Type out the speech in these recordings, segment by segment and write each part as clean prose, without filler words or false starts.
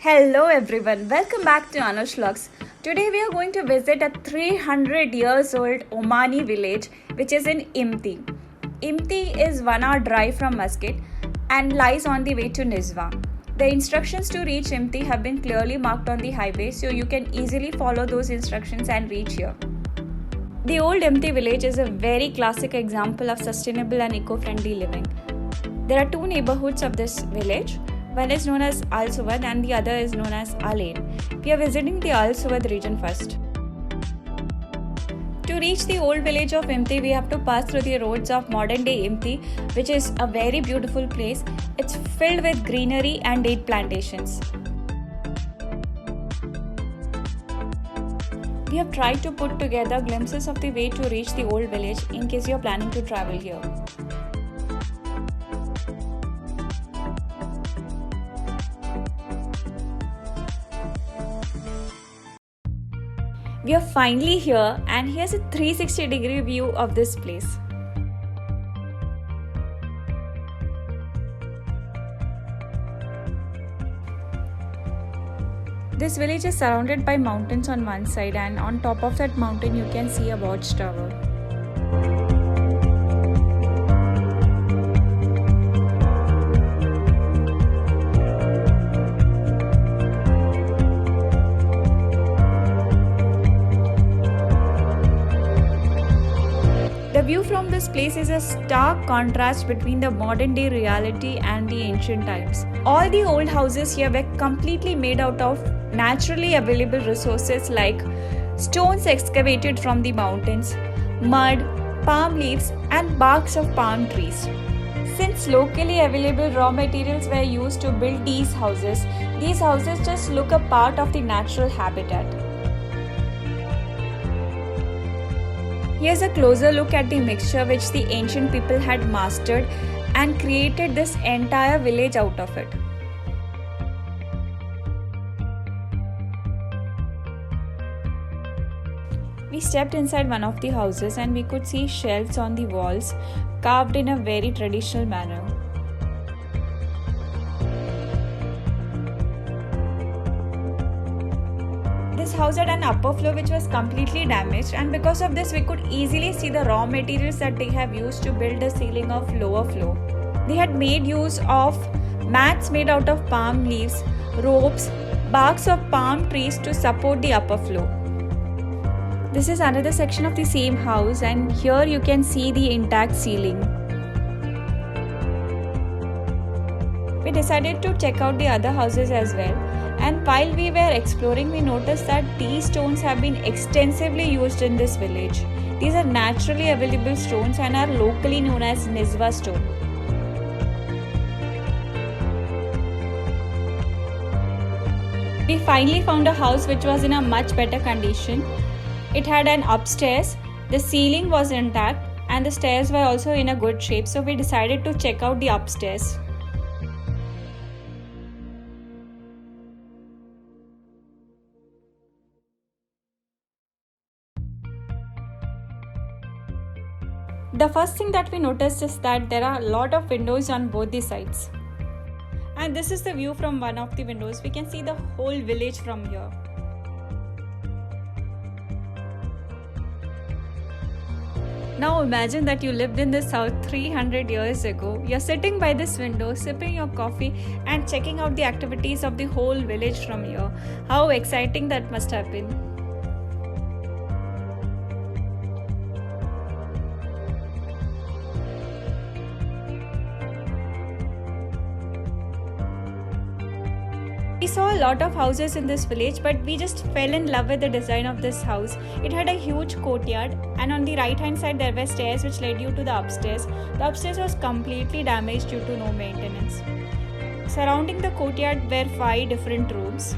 Hello everyone, welcome back to Anush Vlogs. Today we are going to visit a 300 years old Omani village which is in Imti. Imti is 1 hour drive from Muscat and lies on the way to Nizwa. The instructions to reach Imti have been clearly marked on the highway, so you can easily follow those instructions and reach here. The old Imti village is a very classic example of sustainable and eco-friendly living. There are two neighborhoods of this village. One is known as Al Suwad and the other is known as Al Ain. We are visiting the Al Suwad region first. To reach the old village of Imti, we have to pass through the roads of modern day Imti, which is a very beautiful place. It's filled with greenery and date plantations. We have tried to put together glimpses of the way to reach the old village in case you are planning to travel here. We are finally here, and here's a 360-degree view of this place. This village is surrounded by mountains on one side, and on top of that mountain you can see a watchtower. The view from this place is a stark contrast between the modern day reality and the ancient times. All the old houses here were completely made out of naturally available resources like stones excavated from the mountains, mud, palm leaves, and barks of palm trees. Since locally available raw materials were used to build these houses just look a part of the natural habitat. Here's a closer look at the mixture which the ancient people had mastered and created this entire village out of it. We stepped inside one of the houses and we could see shelves on the walls carved in a very traditional manner. This house had an upper floor which was completely damaged, and because of this we could easily see the raw materials that they have used to build the ceiling of lower floor. They had made use of mats made out of palm leaves, ropes, barks of palm trees to support the upper floor. This is another section of the same house, and here you can see the intact ceiling. We decided to check out the other houses as well. And while we were exploring, we noticed that these stones have been extensively used in this village. These are naturally available stones and are locally known as Nizwa stone. We finally found a house which was in a much better condition. It had an upstairs, the ceiling was intact, and the stairs were also in a good shape, so we decided to check out the upstairs. The first thing that we noticed is that there are a lot of windows on both the sides. And this is the view from one of the windows. We can see the whole village from here. Now imagine that you lived in this house 300 years ago. You're sitting by this window, sipping your coffee and checking out the activities of the whole village from here. How exciting that must have been. We saw a lot of houses in this village, but we just fell in love with the design of this house. It had a huge courtyard, and on the right hand side there were stairs which led you to the upstairs. The upstairs was completely damaged due to no maintenance. Surrounding the courtyard were 5 different rooms.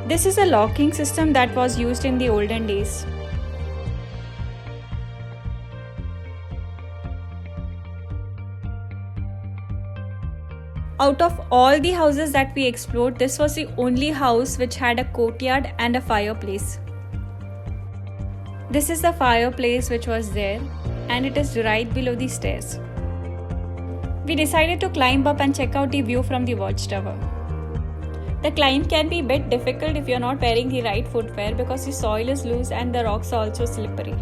This is a locking system that was used in the olden days. Out of all the houses that we explored, this was the only house which had a courtyard and a fireplace. This is the fireplace which was there. and it is right below the stairs. We decided to climb up and check out the view from the watchtower. The climb can be a bit difficult if you are not wearing the right footwear because the soil is loose and the rocks are also slippery.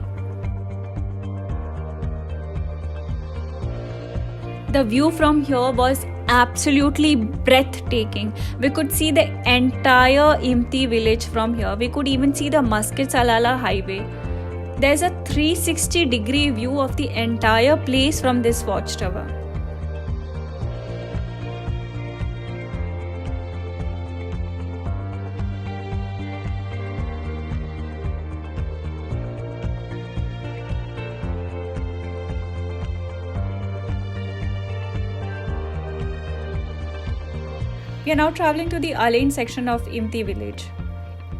The view from here was absolutely breathtaking. We could see the entire Imti village from here. We could even see the Muscat Salalah highway. There's a 360-degree view of the entire place from this watchtower. We are now traveling to the Alain section of Imti village.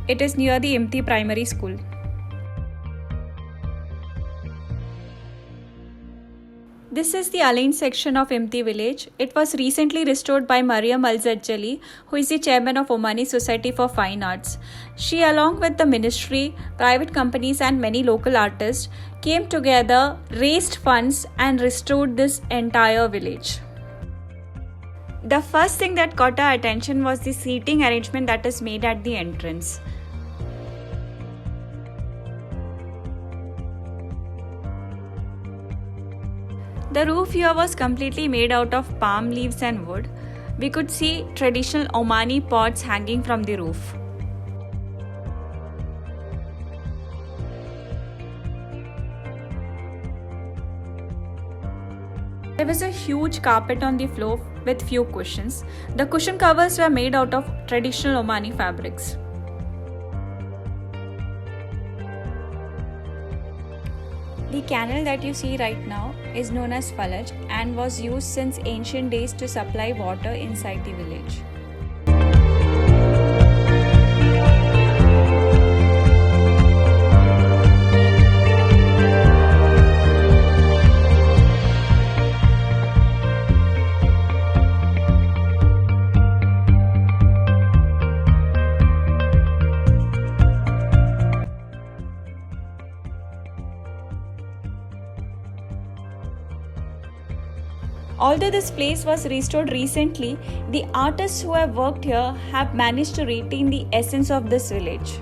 It is near the Imti primary school. This is the Alain section of Imti village. It was recently restored by Mariam Al-Zajjali, who is the chairman of Omani Society for Fine Arts. She, along with the ministry, private companies and many local artists, came together, raised funds and restored this entire village. The first thing that caught our attention was the seating arrangement that is made at the entrance. The roof here was completely made out of palm leaves and wood. We could see traditional Omani pots hanging from the roof. There was a huge carpet on the floor with few cushions. The cushion covers were made out of traditional Omani fabrics. The canal that you see right now is known as Falaj and was used since ancient days to supply water inside the village. Although this place was restored recently, the artists who have worked here have managed to retain the essence of this village.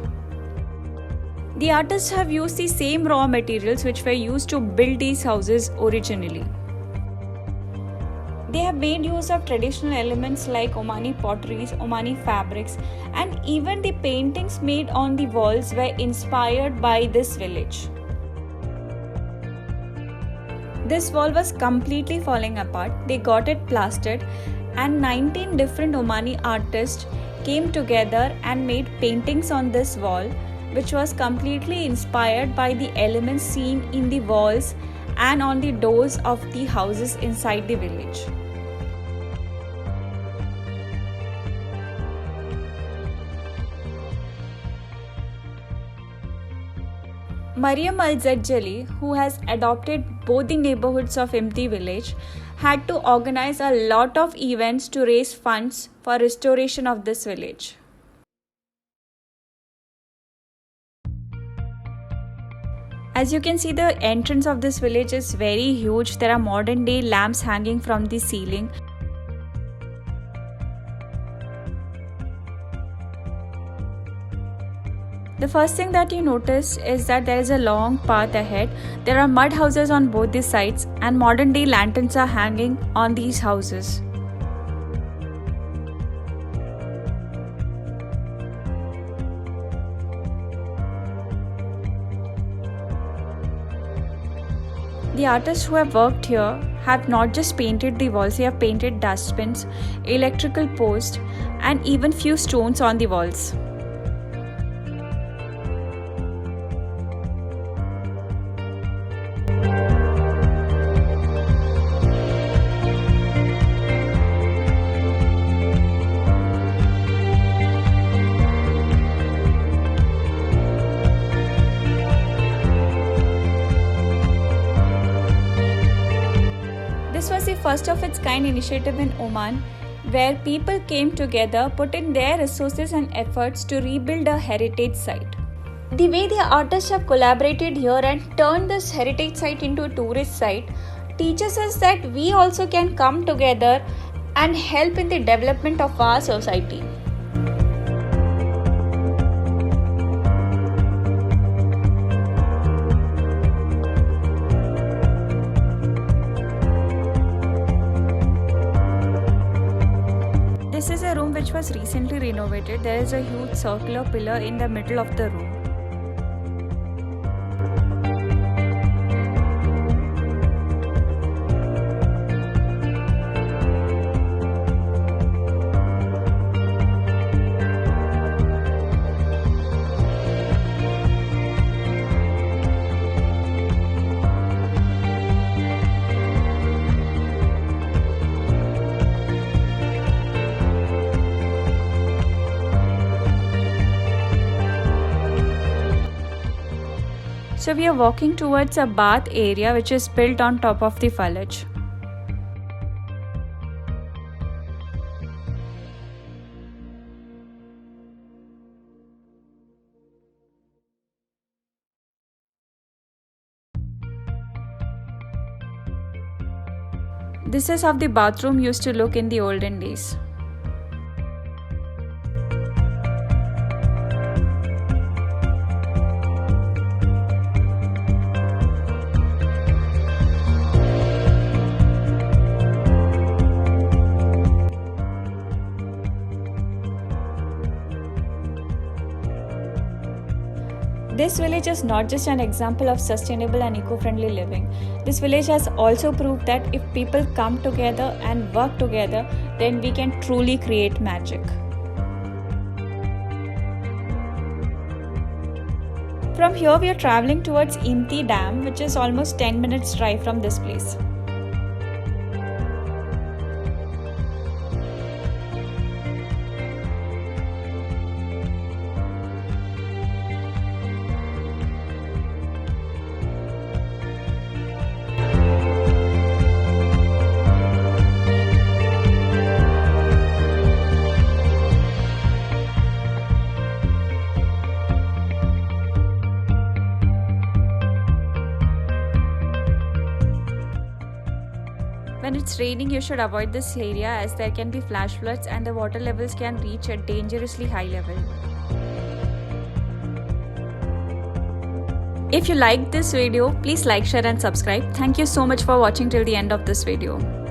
The artists have used the same raw materials which were used to build these houses originally. They have made use of traditional elements like Omani potteries, Omani fabrics, and even the paintings made on the walls were inspired by this village. This wall was completely falling apart. They got it plastered and 19 different Omani artists came together and made paintings on this wall, which was completely inspired by the elements seen in the walls and on the doors of the houses inside the village. Mariam Al-Zajjali, who has adopted both the neighborhoods of Imti village, had to organize a lot of events to raise funds for restoration of this village. As you can see, the entrance of this village is very huge. There are modern day lamps hanging from the ceiling. The first thing that you notice is that there is a long path ahead. There are mud houses on both the sides and modern day lanterns are hanging on these houses. The artists who have worked here have not just painted the walls, they have painted dustbins, electrical posts, and even few stones on the walls. This was the first of its kind initiative in Oman, where people came together, put in their resources and efforts to rebuild a heritage site. The way the artists have collaborated here and turned this heritage site into a tourist site teaches us that we also can come together and help in the development of our society. This is a room which was recently renovated. There is a huge circular pillar in the middle of the room. So we are walking towards a bath area which is built on top of the Falaj. This is how the bathroom used to look in the olden days. This village is not just an example of sustainable and eco-friendly living. This village has also proved that if people come together and work together, then we can truly create magic. From here we are traveling towards Imti Dam, which is almost 10 minutes drive from this place. When it's raining, you should avoid this area as there can be flash floods and the water levels can reach a dangerously high level. If you liked this video, please like, share and subscribe. Thank you so much for watching till the end of this video.